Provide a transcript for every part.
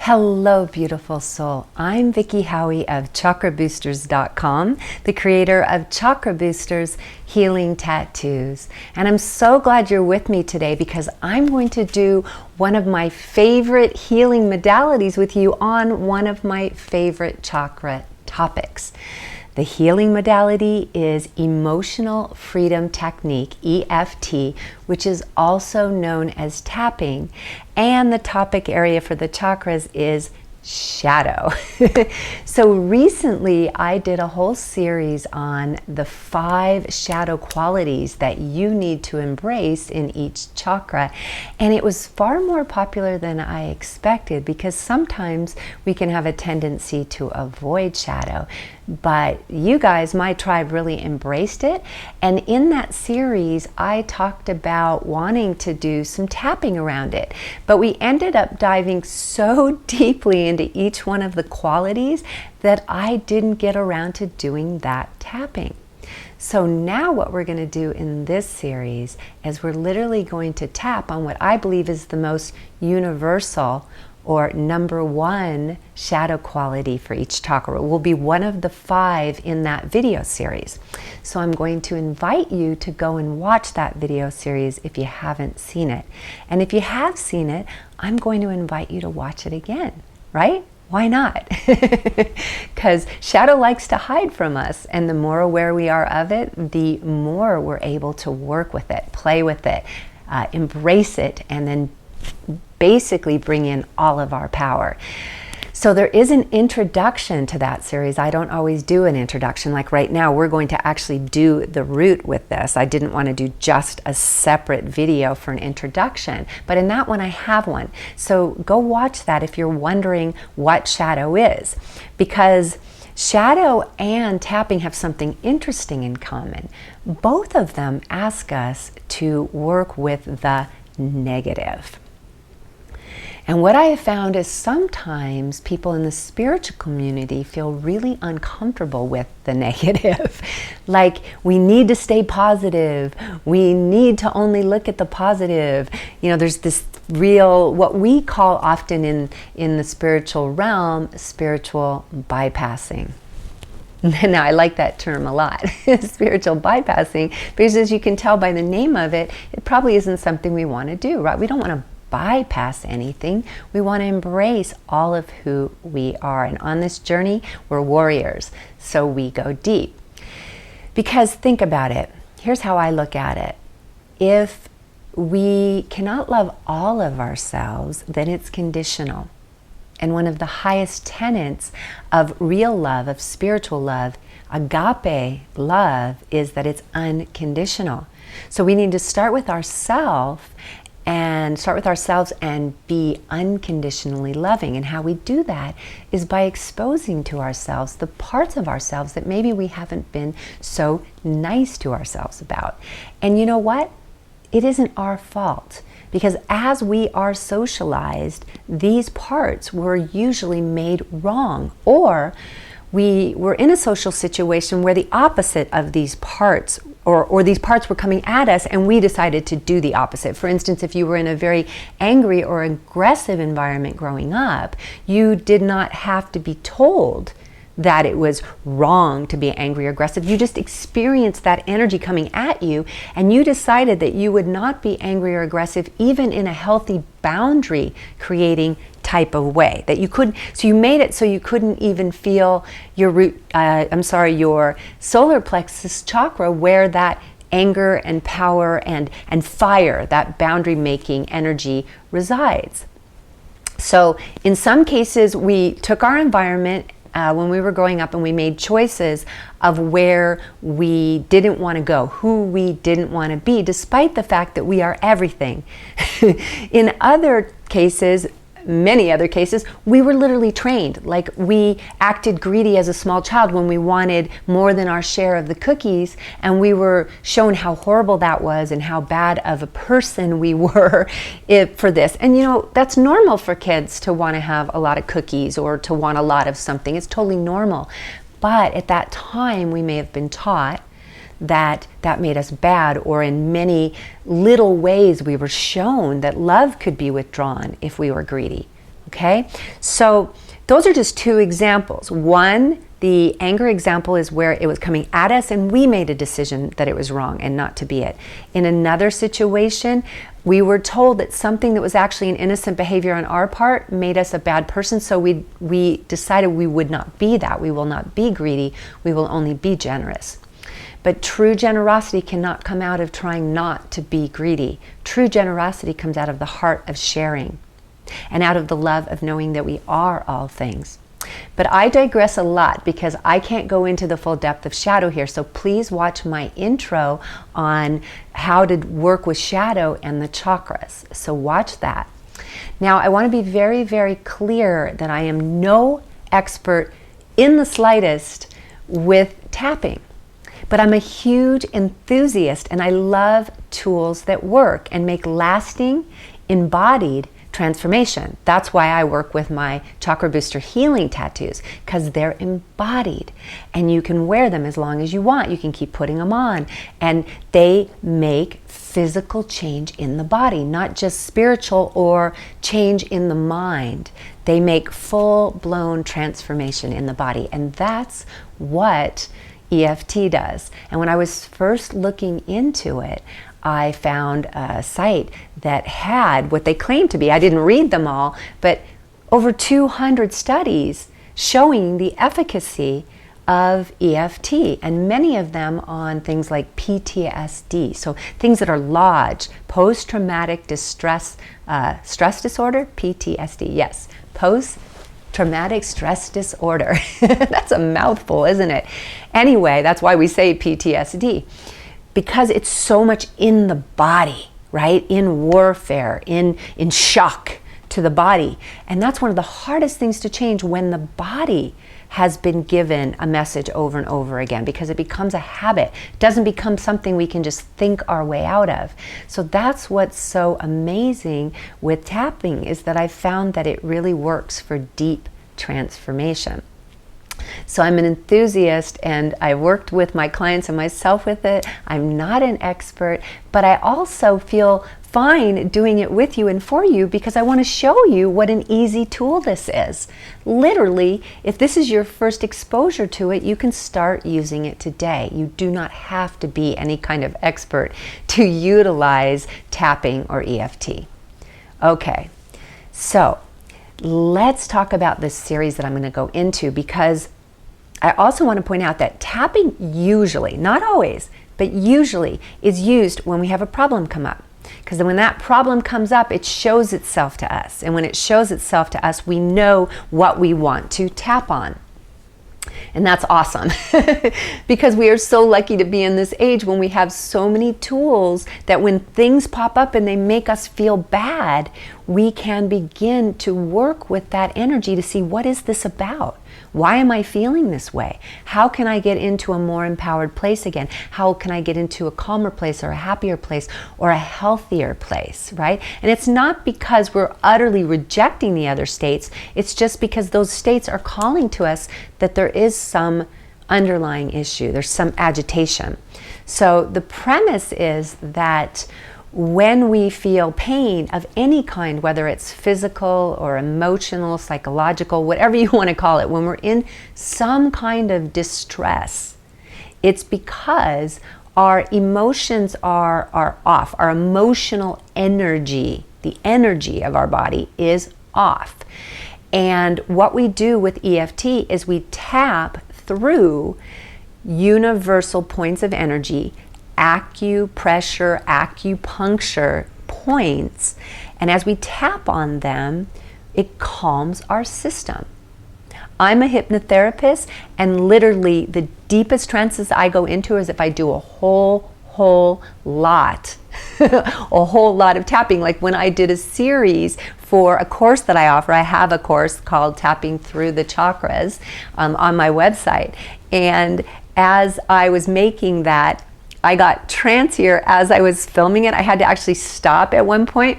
Hello, beautiful soul. I'm Vicki Howie of ChakraBoosters.com, the creator of Chakra Boosters Healing Tattoos. And I'm so glad you're with me today because I'm going to do one of my favorite healing modalities with you on one of my favorite chakra topics. The healing modality is Emotional Freedom Technique, EFT, which is also known as tapping. And the topic area for the chakras is shadow. So recently I did a whole series on the 5 shadow qualities that you need to embrace in each chakra. And it was far more popular than I expected because sometimes we can have a tendency to avoid shadow. But you guys, my tribe, really embraced it. And in that series, I talked about wanting to do some tapping around it. But we ended up diving so deeply into each one of the qualities that I didn't get around to doing that tapping. So now what we're going to do in this series is we're literally going to tap on what I believe is the most universal or number 1 shadow quality for each chakra. It will be one of the 5 in that video series. So I'm going to invite you to go and watch that video series if you haven't seen it. And if you have seen it, I'm going to invite you to watch it again, right? Why not? Because shadow likes to hide from us, and the more aware we are of it, the more we're able to work with it, play with it, embrace it, and then basically bring in all of our power. So there is an introduction to that series. I don't always do an introduction. Like right now, we're going to actually do the root with this. I didn't want to do just a separate video for an introduction, but in that one I have one. So go watch that if you're wondering what shadow is, because shadow and tapping have something interesting in common. Both of them ask us to work with the negative. And what I have found is sometimes people in the spiritual community feel really uncomfortable with the negative. Like, we need to stay positive. We need to only look at the positive. You know, there's this real, what we call often in the spiritual realm, spiritual bypassing. Now, I like that term a lot, spiritual bypassing, because as you can tell by the name of it, it probably isn't something we want to do, right? We don't want to bypass anything. We want to embrace all of who we are. And on this journey, we're warriors. So we go deep. Because think about it. Here's how I look at it. If we cannot love all of ourselves, then it's conditional. And one of the highest tenets of real love, of spiritual love, agape love, is that it's unconditional. So we need to start with ourselves and be unconditionally loving. And how we do that is by exposing to ourselves the parts of ourselves that maybe we haven't been so nice to ourselves about. And you know what? It isn't our fault, because as we are socialized, these parts were usually made wrong, or we were in a social situation where the opposite of these parts or these parts were coming at us, and we decided to do the opposite. For instance, if you were in a very angry or aggressive environment growing up, you did not have to be told that it was wrong to be angry or aggressive. You just experienced that energy coming at you, and you decided that you would not be angry or aggressive even in a healthy boundary creating type of way that you could. So you made it so you couldn't even feel your your solar plexus chakra, where that anger and power and fire, that boundary making energy resides. So in some cases, we took our environment when we were growing up, and we made choices of where we didn't want to go, who we didn't want to be, despite the fact that we are everything. In other cases, many other cases, we were literally trained. Like, we acted greedy as a small child when we wanted more than our share of the cookies, and we were shown how horrible that was and how bad of a person we were for this. And you know, that's normal for kids to want to have a lot of cookies or to want a lot of something. It's totally normal. But at that time, we may have been taught that made us bad, or in many little ways we were shown that love could be withdrawn if we were greedy. Okay, so those are just two examples. One, the anger example, is where it was coming at us and we made a decision that it was wrong and not to be it. In another situation, we were told that something that was actually an innocent behavior on our part made us a bad person, so we decided we would not be that. We will not be greedy, we will only be generous. But true generosity cannot come out of trying not to be greedy. True generosity comes out of the heart of sharing and out of the love of knowing that we are all things. But I digress a lot because I can't go into the full depth of shadow here. So please watch my intro on how to work with shadow and the chakras. So watch that. Now, I want to be very, very clear that I am no expert in the slightest with tapping. But I'm a huge enthusiast and I love tools that work and make lasting, embodied transformation. That's why I work with my Chakra Booster Healing Tattoos, because they're embodied and you can wear them as long as you want. You can keep putting them on and they make physical change in the body, not just spiritual or change in the mind. They make full-blown transformation in the body, and that's what EFT does. And when I was first looking into it, I found a site that had what they claimed to be, I didn't read them all, but over 200 studies showing the efficacy of EFT, and many of them on things like PTSD, so things that are lodged, post-traumatic stress disorder, PTSD, yes, post-traumatic stress disorder. That's a mouthful, isn't it? Anyway, that's why we say PTSD. Because it's so much in the body, right? In warfare, in shock to the body. And that's one of the hardest things to change when the body has been given a message over and over again, because it becomes a habit. It doesn't become something we can just think our way out of. So that's what's so amazing with tapping, is that I found that it really works for deep transformation. So I'm an enthusiast and I worked with my clients and myself with it. I'm not an expert, but I also feel fine doing it with you and for you because I want to show you what an easy tool this is. Literally, if this is your first exposure to it, you can start using it today. You do not have to be any kind of expert to utilize tapping or EFT. Okay, so let's talk about this series that I'm going to go into, because I also want to point out that tapping usually, not always, but usually is used when we have a problem come up. Because when that problem comes up, it shows itself to us. And when it shows itself to us, we know what we want to tap on. And that's awesome because we are so lucky to be in this age when we have so many tools that when things pop up and they make us feel bad, we can begin to work with that energy to see, what is this about? Why am I feeling this way? How can I get into a more empowered place again? How can I get into a calmer place or a happier place or a healthier place, right? And it's not because we're utterly rejecting the other states. It's just because those states are calling to us that there is some underlying issue. There's some agitation. So the premise is that when we feel pain of any kind, whether it's physical or emotional, psychological, whatever you want to call it, when we're in some kind of distress, it's because our emotions are off. Our emotional energy, the energy of our body, is off. And what we do with EFT is we tap through universal points of energy, acupressure, acupuncture points, and as we tap on them, it calms our system. I'm a hypnotherapist, and literally the deepest trances I go into is if I do a whole lot a whole lot of tapping. Like when I did a series for a course that I offer, I have a course called Tapping Through the Chakras on my website, and as I was making that, I got trancier as I was filming it. I had to actually stop at one point,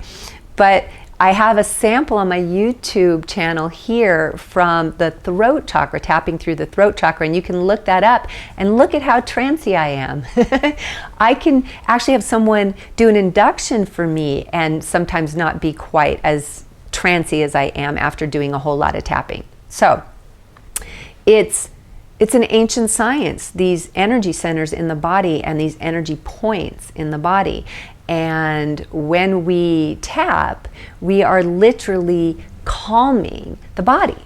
but I have a sample on my YouTube channel here from the throat chakra, tapping through the throat chakra, and you can look that up and look at how trancy I am. I can actually have someone do an induction for me and sometimes not be quite as trancy as I am after doing a whole lot of tapping. So it's an ancient science, these energy centers in the body and these energy points in the body. And when we tap, we are literally calming the body.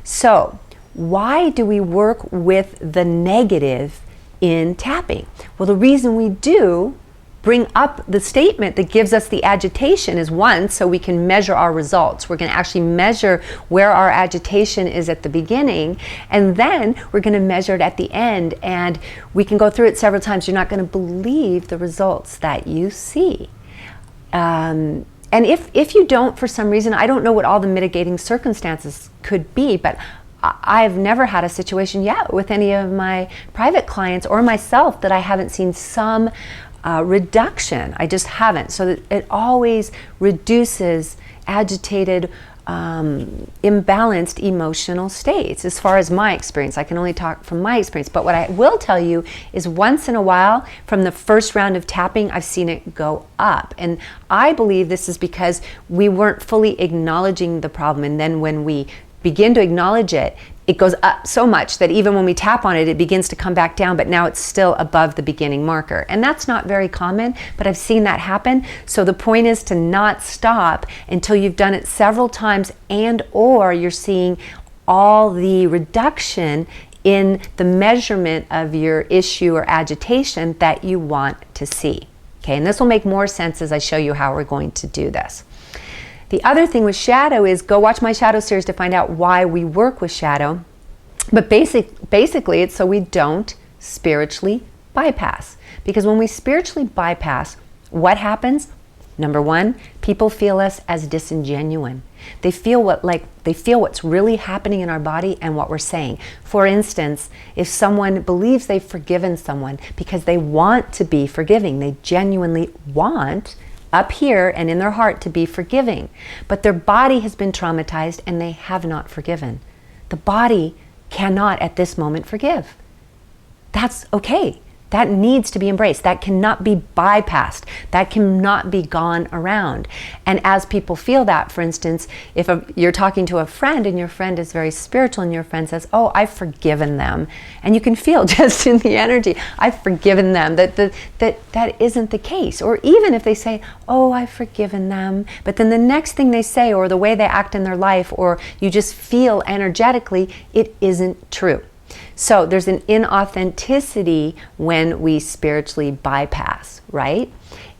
So why do we work with the negative in tapping? Well, the reason we do bring up the statement that gives us the agitation is, one, so we can measure our results. We're going to actually measure where our agitation is at the beginning, and then we're going to measure it at the end, and we can go through it several times. You're not going to believe the results that you see. And if you don't, for some reason, I don't know what all the mitigating circumstances could be, but I've never had a situation yet with any of my private clients or myself that I haven't seen some reduction. I just haven't. So that it always reduces agitated, imbalanced emotional states, as far as my experience. I can only talk from my experience. But what I will tell you is, once in a while, from the first round of tapping, I've seen it go up. And I believe this is because we weren't fully acknowledging the problem. And then when we begin to acknowledge it, it goes up so much that even when we tap on it, it begins to come back down, but now it's still above the beginning marker. And that's not very common, but I've seen that happen. So the point is to not stop until you've done it several times, and or you're seeing all the reduction in the measurement of your issue or agitation that you want to see. Okay, and this will make more sense as I show you how we're going to do this. The other thing with shadow is, go watch my shadow series to find out why we work with shadow. But basically it's so we don't spiritually bypass. Because when we spiritually bypass, what happens? Number one, people feel us as disingenuous. They feel what's really happening in our body and what we're saying. For instance, if someone believes they've forgiven someone because they want to be forgiving, they genuinely want up here and in their heart to be forgiving, but their body has been traumatized and they have not forgiven. The body cannot at this moment forgive. That's okay. That needs to be embraced. That cannot be bypassed. That cannot be gone around. And as people feel that, for instance, if you're talking to a friend and your friend is very spiritual and your friend says, oh, I've forgiven them. And you can feel just in the energy, I've forgiven them, that isn't the case. Or even if they say, oh, I've forgiven them, but then the next thing they say or the way they act in their life, or you just feel energetically, it isn't true. So there's an inauthenticity when we spiritually bypass, right?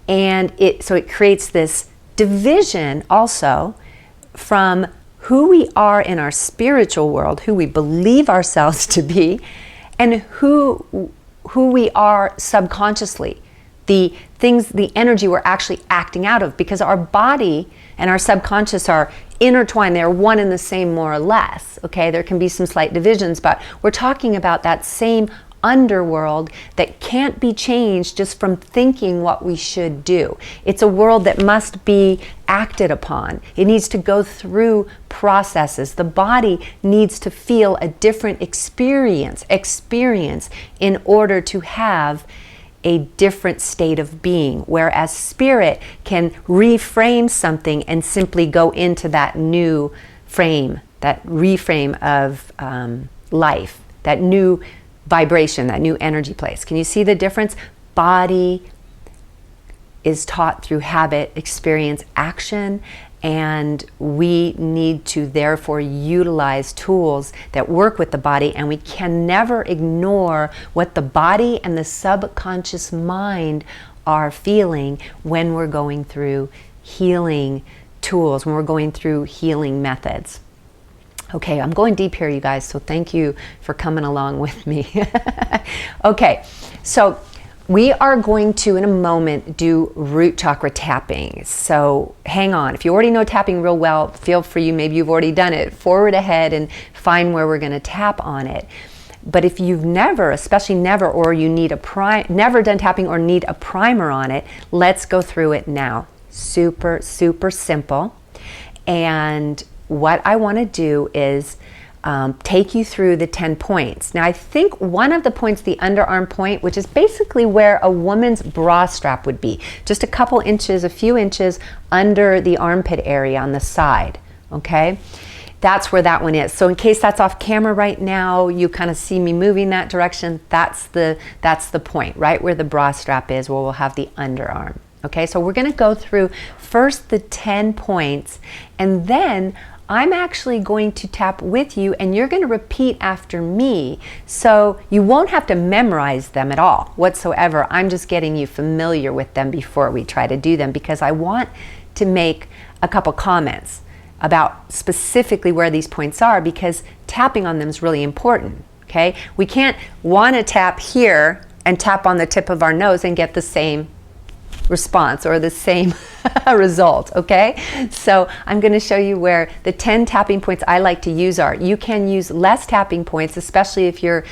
And so it creates this division also from who we are in our spiritual world, who we believe ourselves to be, and who we are subconsciously. The things, the energy we're actually acting out of, because our body and our subconscious are intertwined. They're one and the same, more or less. Okay, there can be some slight divisions, but we're talking about that same underworld that can't be changed just from thinking what we should do. It's a world that must be acted upon. It needs to go through processes. The body needs to feel a different experience in order to have a different state of being, whereas spirit can reframe something and simply go into that new frame, that reframe of life, that new vibration, that new energy place. Can you see the difference? Body is taught through habit, experience, action, and we need to therefore utilize tools that work with the body, and we can never ignore what the body and the subconscious mind are feeling when we're going through healing tools, when we're going through healing methods. Okay, I'm going deep here, you guys, so thank you for coming along with me. Okay, so we are going to, in a moment, do root chakra tapping. So hang on. If you already know tapping real well, feel free, maybe you've already done it, forward ahead and find where we're going to tap on it. But if you've never, especially never, or you need never done tapping or need a primer on it, let's go through it now. Super, super simple. And what I want to do is take you through the 10 points. Now, I think one of the points, the underarm point, which is basically where a woman's bra strap would be, just a couple inches, a few inches under the armpit area on the side. okay? That's where that one is. So in case that's off camera right now, you kind of see me moving that direction, that's the point, right where the bra strap is, where we'll have the underarm. Okay, so we're going to go through first the 10 points, and then I'm actually going to tap with you, and you're going to repeat after me. So you won't have to memorize them at all whatsoever. I'm just getting you familiar with them before we try to do them, because I want to make a couple comments about specifically where these points are, because tapping on them is really important. Okay, we can't want to tap here and tap on the tip of our nose and get the same response or the same result, okay? So I'm going to show you where the 10 tapping points I like to use are. You can use less tapping points, especially if you're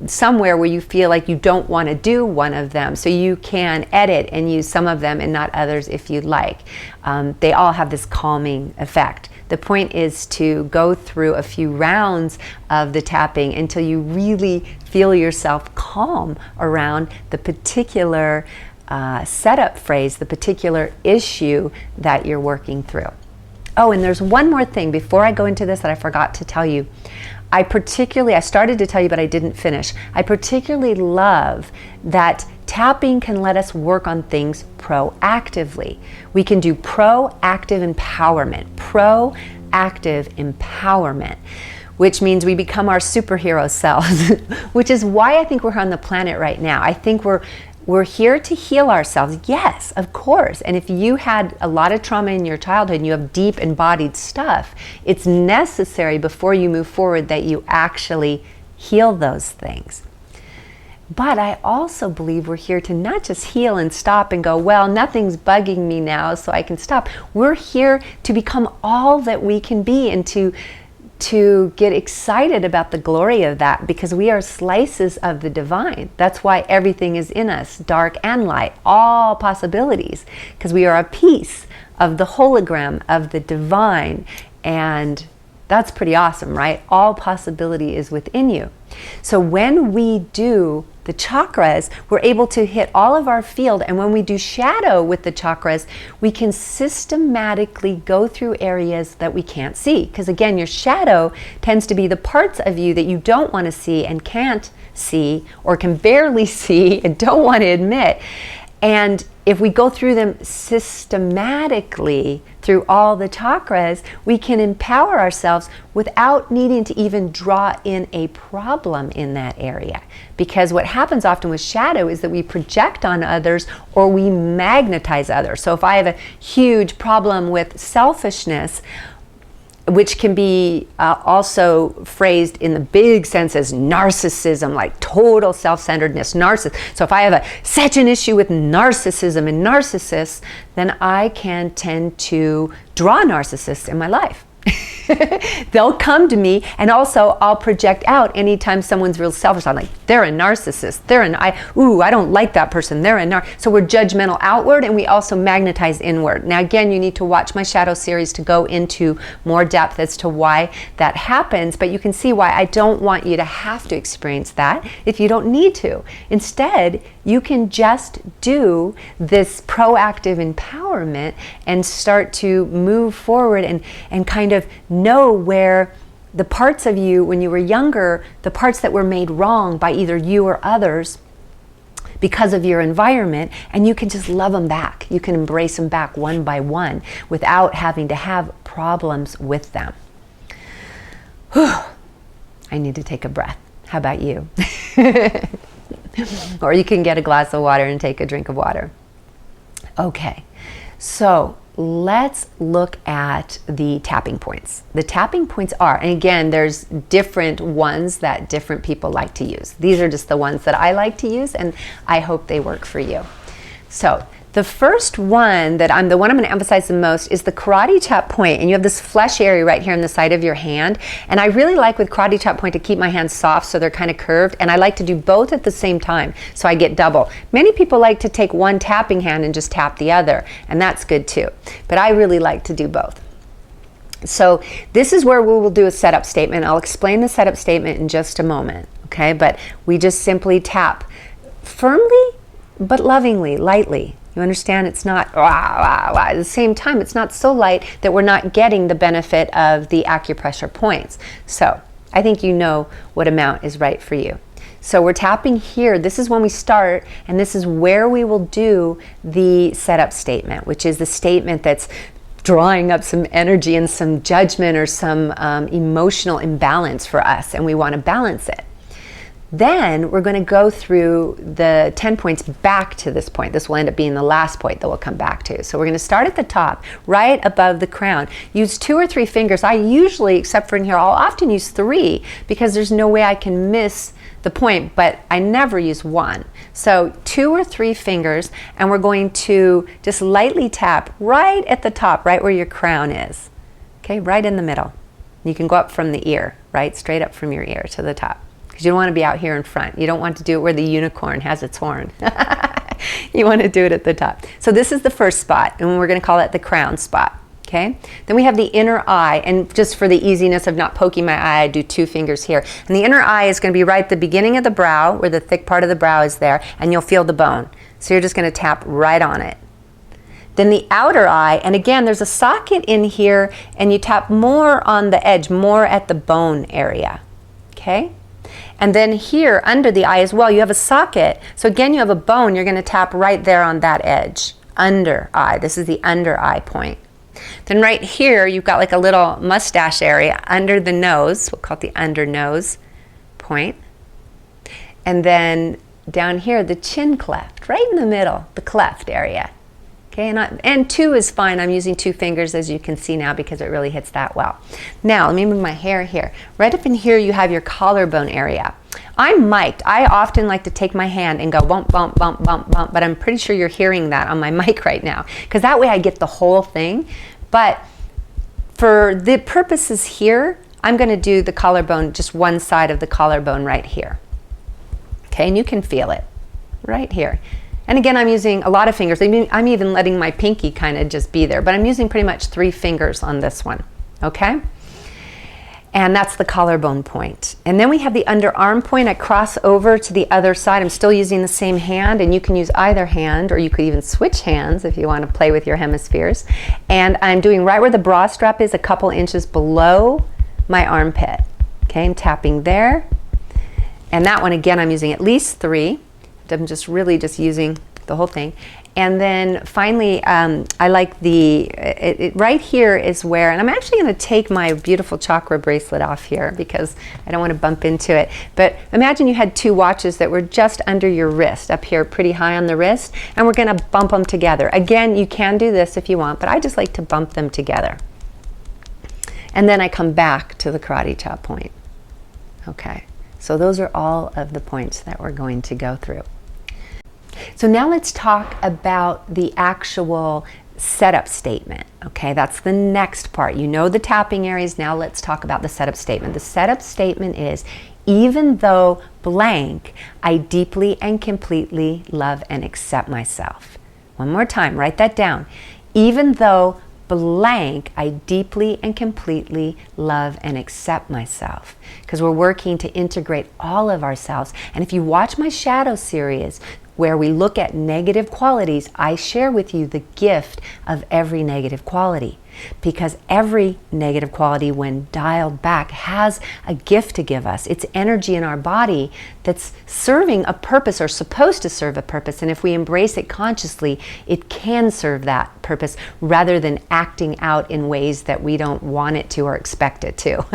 somewhere where you feel like you don't want to do one of them. So you can edit and use some of them and not others if you'd like. They all have this calming effect. The point is to go through a few rounds of the tapping until you really feel yourself calm around the particular setup phrase, the particular issue that you're working through. Oh, and there's one more thing before I go into this that I forgot to tell you. I started to tell you, but I didn't finish. I particularly love that tapping can let us work on things proactively. We can do proactive empowerment, which means we become our superhero selves, which is why I think we're on the planet right now. I think we're here to heal ourselves. Yes, of course. And if you had a lot of trauma in your childhood and you have deep embodied stuff, it's necessary before you move forward that you actually heal those things. But I also believe we're here to not just heal and stop and go, well, nothing's bugging me now, so I can stop. We're here to become all that we can be and to get excited about the glory of that, because we are slices of the divine. That's why everything is in us, dark and light, all possibilities, because we are a piece of the hologram of the divine, and that's pretty awesome, right? All possibility is within you. So when we do the chakras, we're able to hit all of our field, and when we do shadow with the chakras, we can systematically go through areas that we can't see. Because again, your shadow tends to be the parts of you that you don't want to see and can't see, or can barely see and don't want to admit. And if we go through them systematically through all the chakras, we can empower ourselves without needing to even draw in a problem in that area. Because what happens often with shadow is that we project on others or we magnetize others. So if I have a huge problem with selfishness, which can be also phrased in the big sense as narcissism, like total self-centeredness, So if I have such an issue with narcissism and narcissists, then I can tend to draw narcissists in my life. They'll come to me, and also I'll project out anytime someone's real selfish. I'm like, they're a narcissist. I don't like that person. They're a So we're judgmental outward, and we also magnetize inward. Now again, you need to watch my shadow series to go into more depth as to why that happens, but you can see why I don't want you to have to experience that if you don't need to. Instead, you can just do this proactive empowerment and start to move forward and kind of know where the parts of you when you were younger, the parts that were made wrong by either you or others because of your environment, and you can just love them back. You can embrace them back one by one without having to have problems with them. Whew. I need to take a breath. How about you? Or you can get a glass of water and take a drink of water. Okay, so let's look at the tapping points. The tapping points are, and again, there's different ones that different people like to use. These are just the ones that I like to use, and I hope they work for you. So the first one I'm going to emphasize the most is the karate chop point, and you have this flesh area right here on the side of your hand. And I really like with karate chop point to keep my hands soft so they're kind of curved, and I like to do both at the same time so I get double. Many people like to take one tapping hand and just tap the other, and that's good too. But I really like to do both. So this is where we will do a setup statement. I'll explain the setup statement in just a moment, okay? But we just simply tap firmly but lovingly, lightly. You understand? It's not at the same time, it's not so light that we're not getting the benefit of the acupressure points. So I think you know what amount is right for you. So we're tapping here. This is when we start, and this is where we will do the setup statement, which is the statement that's drawing up some energy and some judgment or some emotional imbalance for us, and we want to balance it. Then we're going to go through the 10 points back to this point. This will end up being the last point that we'll come back to. So we're going to start at the top, right above the crown. Use 2 or 3 fingers. I usually, except for in here, I'll often use 3 because there's no way I can miss the point, but I never use 1. So 2 or 3 fingers, and we're going to just lightly tap right at the top, right where your crown is. Okay, right in the middle. You can go up from the ear, right? Straight up from your ear to the top. Because you don't want to be out here in front. You don't want to do it where the unicorn has its horn. You want to do it at the top. So this is the first spot, and we're going to call it the crown spot. Okay? Then we have the inner eye, and just for the easiness of not poking my eye, I do 2 fingers here. And the inner eye is going to be right at the beginning of the brow, where the thick part of the brow is there, and you'll feel the bone. So you're just going to tap right on it. Then the outer eye, and again, there's a socket in here, and you tap more on the edge, more at the bone area. Okay? And then here under the eye as well, you have a socket. So again, you have a bone. You're going to tap right there on that edge. Under eye. This is the under eye point. Then right here, you've got like a little mustache area under the nose. We'll call it the under nose point. And then down here, the chin cleft, right in the middle, the cleft area. Okay, and 2 is fine. I'm using 2 fingers, as you can see now, because it really hits that well. Now, let me move my hair here. Right up in here, you have your collarbone area. I'm mic'd. I often like to take my hand and go bump, bump, bump, bump, bump, but I'm pretty sure you're hearing that on my mic right now, because that way I get the whole thing. But for the purposes here, I'm going to do the collarbone, just one side of the collarbone right here. Okay, and you can feel it right here. And again, I'm using a lot of fingers. I'm even letting my pinky kind of just be there, but I'm using pretty much 3 fingers on this one, okay? And that's the collarbone point. And then we have the underarm point. I cross over to the other side. I'm still using the same hand, and you can use either hand, or you could even switch hands if you want to play with your hemispheres. And I'm doing right where the bra strap is, a couple inches below my armpit. Okay, I'm tapping there. And that one, again, I'm using at least 3. I'm just really just using the whole thing. And then finally, I like right here is where, and I'm actually going to take my beautiful chakra bracelet off here because I don't want to bump into it. But imagine you had 2 watches that were just under your wrist, up here pretty high on the wrist, and we're going to bump them together. Again, you can do this if you want, but I just like to bump them together. And then I come back to the karate chop point. Okay, so those are all of the points that we're going to go through. So now let's talk about the actual setup statement. Okay, that's the next part. You know the tapping areas. Now let's talk about the setup statement. The setup statement is, even though blank, I deeply and completely love and accept myself. One more time, write that down. Even though blank, I deeply and completely love and accept myself. Because we're working to integrate all of ourselves. And if you watch my shadow series, where we look at negative qualities, I share with you the gift of every negative quality. Because every negative quality, when dialed back, has a gift to give us. It's energy in our body that's serving a purpose, or supposed to serve a purpose. And if we embrace it consciously, it can serve that purpose rather than acting out in ways that we don't want it to or expect it to.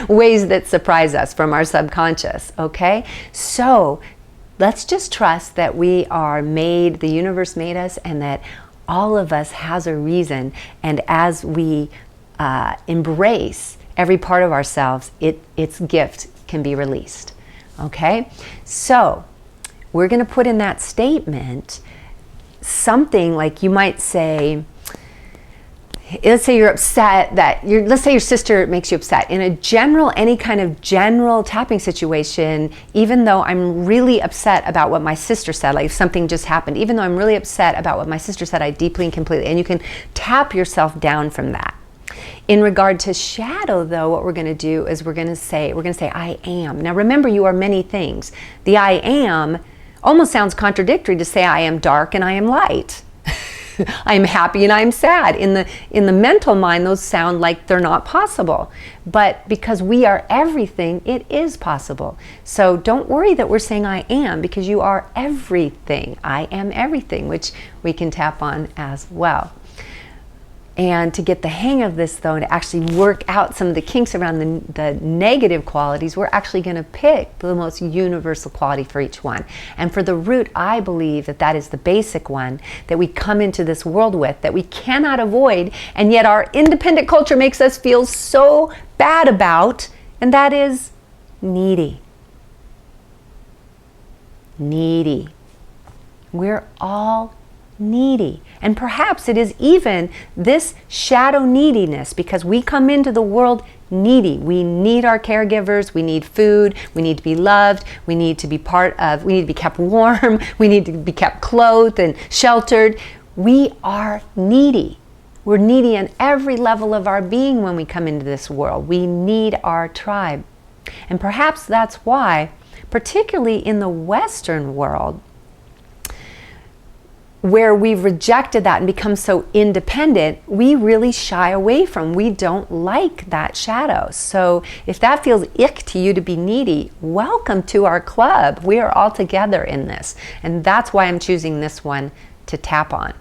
Ways that surprise us from our subconscious, okay? So let's just trust that we are made, the universe made us, and that all of us has a reason. And as we embrace every part of ourselves, its gift can be released. Okay? So we're going to put in that statement something like, you might say, let's say you're upset let's say your sister makes you upset. In a general, any kind of general tapping situation, even though I'm really upset about what my sister said, like if something just happened, even though I'm really upset about what my sister said, I deeply and completely, and you can tap yourself down from that. In regard to shadow, though, what we're going to do is we're going to say, I am. Now remember, you are many things. The I am almost sounds contradictory to say I am dark and I am light. I'm happy and I'm sad. In the mental mind, those sound like they're not possible. But because we are everything, it is possible. So don't worry that we're saying I am, because you are everything. I am everything, which we can tap on as well. And to get the hang of this, though, to actually work out some of the kinks around the negative qualities, we're actually going to pick the most universal quality for each one. And for the root, I believe that that is the basic one that we come into this world with, that we cannot avoid, and yet our independent culture makes us feel so bad about, and that is needy. Needy. We're all needy. And perhaps it is even this shadow neediness, because we come into the world needy. We need our caregivers, we need food, we need to be loved, we need to be we need to be kept warm, we need to be kept clothed and sheltered. We are needy. We're needy on every level of our being when we come into this world. We need our tribe. And perhaps that's why, particularly in the Western world, where we've rejected that and become so independent, we really shy away from. We don't like that shadow. So if that feels ick to you to be needy, welcome to our club. We are all together in this. And that's why I'm choosing this one to tap on.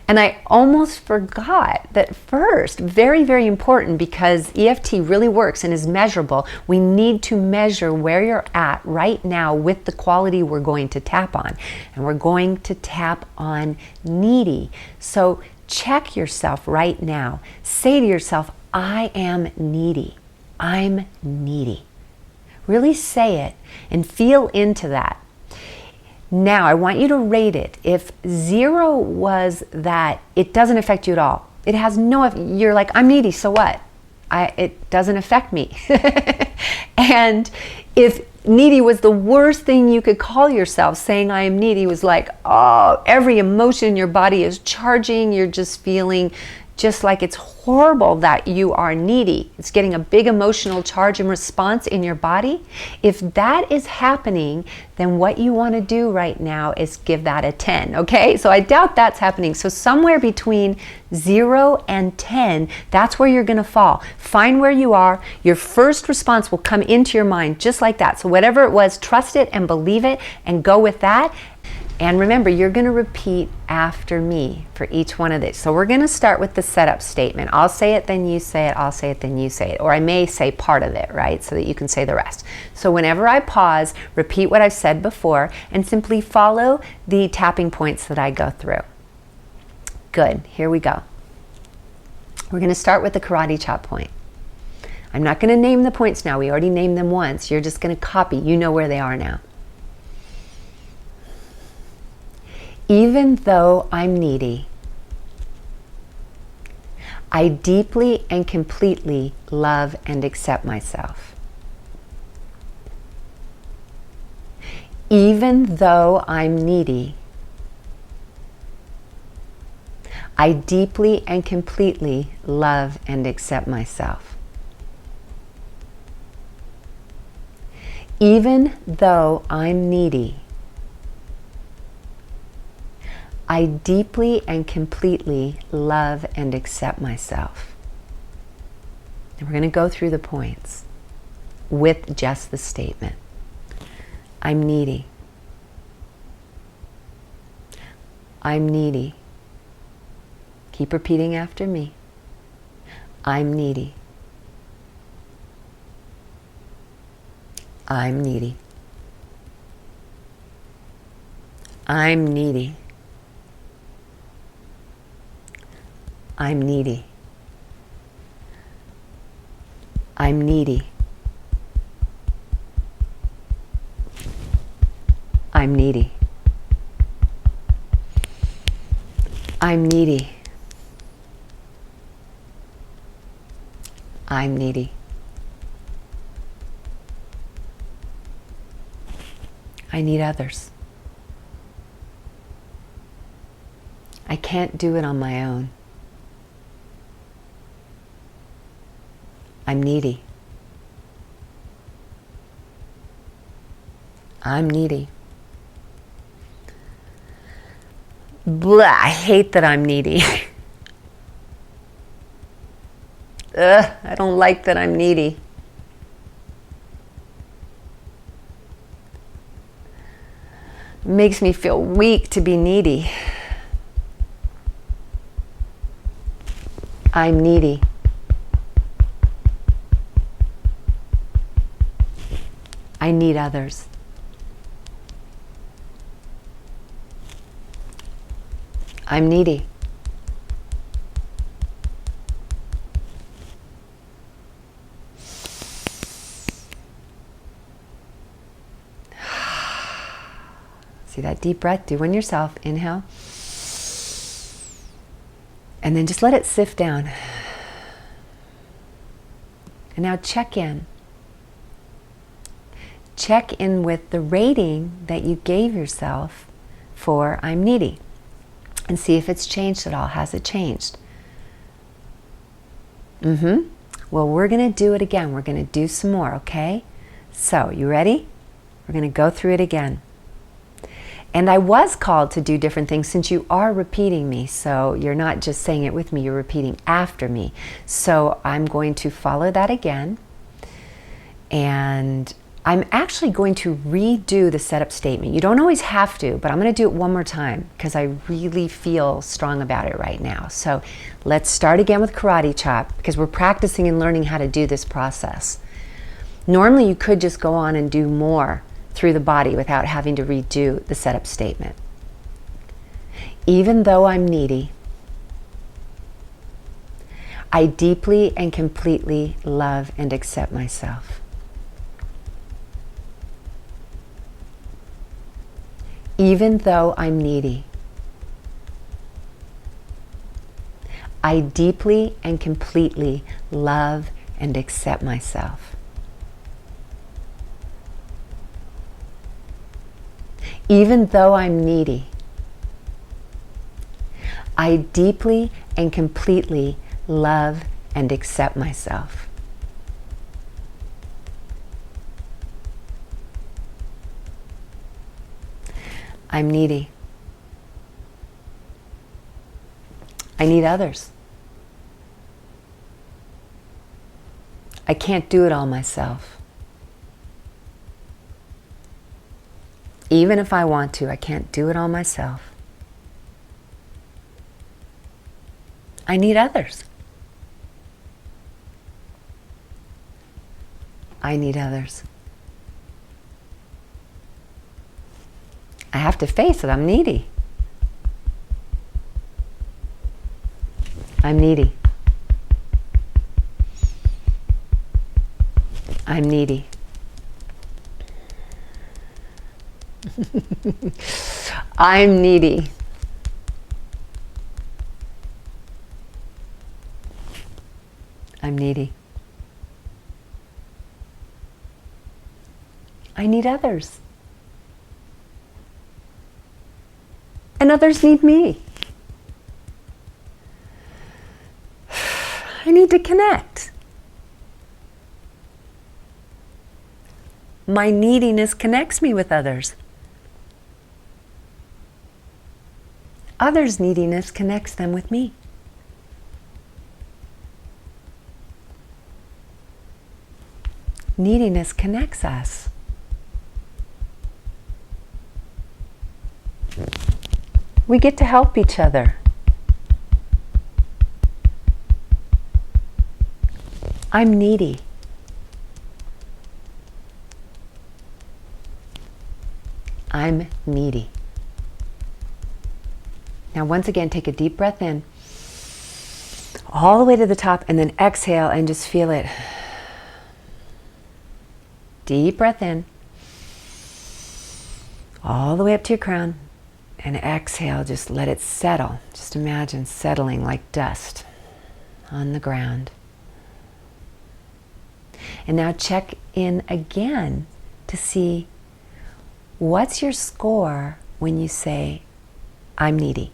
And I almost forgot that first, very, very important, because EFT really works and is measurable. We need to measure where you're at right now with the quality we're going to tap on. And we're going to tap on needy. So check yourself right now. Say to yourself, I am needy. I'm needy. Really say it and feel into that. Now, I want you to rate it. If 0 was that it doesn't affect you at all, it has no, you're like, I'm needy, so what? It doesn't affect me. And if needy was the worst thing you could call yourself, saying I am needy was like, oh, every emotion in your body is charging, you're just feeling just like it's horrible that you are needy. It's getting a big emotional charge and response in your body. If that is happening, then what you want to do right now is give that a 10, okay? So I doubt that's happening. So somewhere between 0 and 10, that's where you're going to fall. Find where you are. Your first response will come into your mind just like that. So whatever it was, trust it and believe it and go with that. And remember, you're going to repeat after me for each one of these. So we're going to start with the setup statement. I'll say it, then you say it. I'll say it, then you say it. Or I may say part of it, right? So that you can say the rest. So whenever I pause, repeat what I've said before and simply follow the tapping points that I go through. Good. Here we go. We're going to start with the karate chop point. I'm not going to name the points now. We already named them once. You're just going to copy. You know where they are now. Even though I'm needy, I deeply and completely love and accept myself. Even though I'm needy, I deeply and completely love and accept myself. Even though I'm needy, I deeply and completely love and accept myself. And we're going to go through the points with just the statement. I'm needy. I'm needy. Keep repeating after me. I'm needy. I'm needy. I'm needy. I'm needy. I'm needy. I'm needy. I'm needy. I'm needy. I need others. I can't do it on my own. I'm needy. I'm needy. Blah, I hate that I'm needy. Ugh, I don't like that I'm needy. It makes me feel weak to be needy. I'm needy. I need others. I'm needy. See that deep breath? Do one yourself. Inhale. And then just let it sift down. And now check in. Check in with the rating that you gave yourself for I'm needy. And see if it's changed at all. Has it changed? Well, we're going to do it again. We're going to do some more, okay? So, you ready? We're going to go through it again. And I was called to do different things since you are repeating me. So you're not just saying it with me, you're repeating after me. So I'm going to follow that again. And I'm actually going to redo the setup statement. You don't always have to, but I'm going to do it one more time because I really feel strong about it right now. So let's start again with karate chop because we're practicing and learning how to do this process. Normally you could just go on and do more through the body without having to redo the setup statement. Even though I'm needy, I deeply and completely love and accept myself. Even though I'm needy, I deeply and completely love and accept myself. Even though I'm needy, I deeply and completely love and accept myself. I'm needy. I need others. I can't do it all myself. Even if I want to, I can't do it all myself. I need others. I need others. I have to face it, I'm needy. I'm needy. I'm needy. I'm needy. I'm needy. I need others. And others need me. I need to connect. My neediness connects me with others. Others' neediness connects them with me. Neediness connects us. We get to help each other. I'm needy. I'm needy. Now once again, take a deep breath in, all the way to the top, and then exhale and just feel it. Deep breath in, all the way up to your crown, and exhale, just let it settle. Just imagine settling like dust on the ground. And now check in again to see what's your score when you say, I'm needy.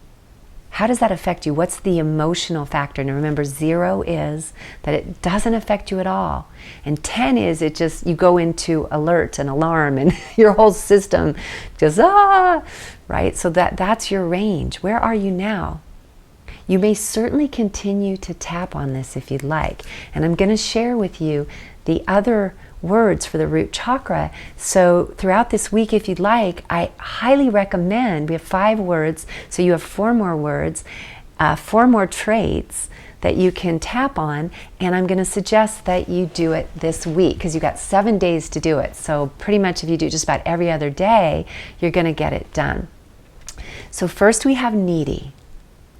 How does that affect you? What's the emotional factor? And remember, 0 is that it doesn't affect you at all. And 10 is it just, you go into alert and alarm and your whole system just, right? So that's your range. Where are you now? You may certainly continue to tap on this if you'd like. And I'm going to share with you the other words for the root chakra. So throughout this week, if you'd like, I highly recommend, we have 5 words, so you have 4 more words, 4 more traits that you can tap on, and I'm going to suggest that you do it this week because you've got 7 days to do it. So pretty much if you do just about every other day, you're going to get it done. So first we have needy,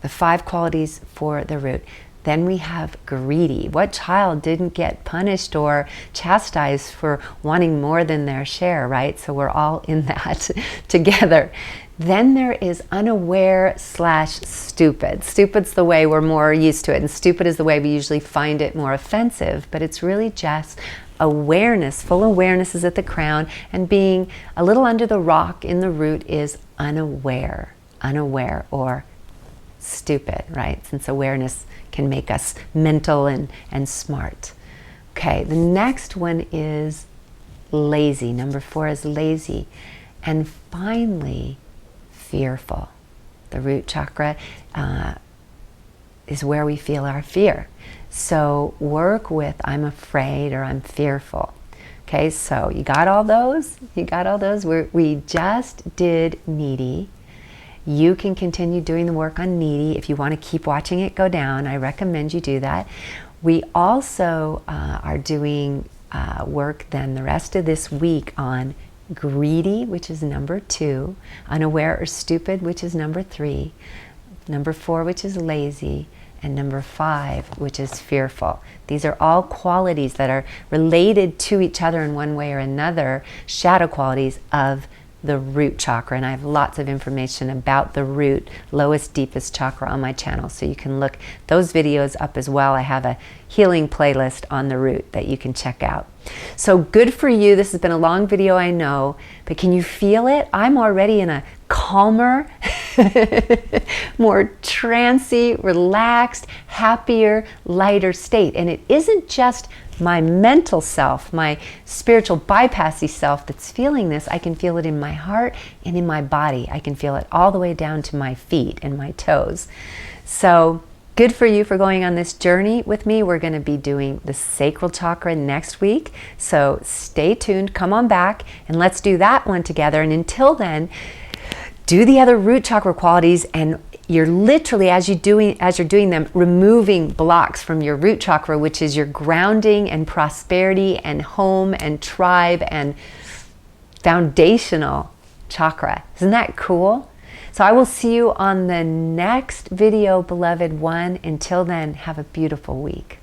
the 5 qualities for the root. Then we have greedy. What child didn't get punished or chastised for wanting more than their share, right? So we're all in that together. Then there is unaware/stupid. Stupid's the way we're more used to it, and stupid is the way we usually find it more offensive, but it's really just awareness. Full awareness is at the crown, and being a little under the rock in the root is unaware or stupid, right? Since awareness can make us mental and smart. Okay, the next one is lazy. Number 4 is lazy. And finally, fearful. The root chakra is where we feel our fear. So work with I'm afraid or I'm fearful. Okay, so you got all those? You got all those? We just did needy. You can continue doing the work on needy. If you want to keep watching it go down, I recommend you do that. We also are doing work then the rest of this week on greedy, which is number 2, unaware or stupid, which is number 3, number 4, which is lazy, and number 5, which is fearful. These are all qualities that are related to each other in one way or another, shadow qualities of the root chakra. And I have lots of information about the root, lowest, deepest chakra on my channel, so you can look those videos up as well. I have a healing playlist on the root that you can check out. So good for you. This has been a long video, I know, but can you feel it? I'm already in a calmer, more trancy, relaxed, happier, lighter state. And it isn't just my mental self, my spiritual bypassy self that's feeling this. I can feel it in my heart and in my body. I can feel it all the way down to my feet and my toes. So good for you for going on this journey with me. We're going to be doing the sacral chakra next week. So stay tuned, come on back, and let's do that one together. And until then, do the other root chakra qualities, and you're literally, as you're doing them, removing blocks from your root chakra, which is your grounding and prosperity and home and tribe and foundational chakra. Isn't that cool? So I will see you on the next video, beloved one. Until then, have a beautiful week.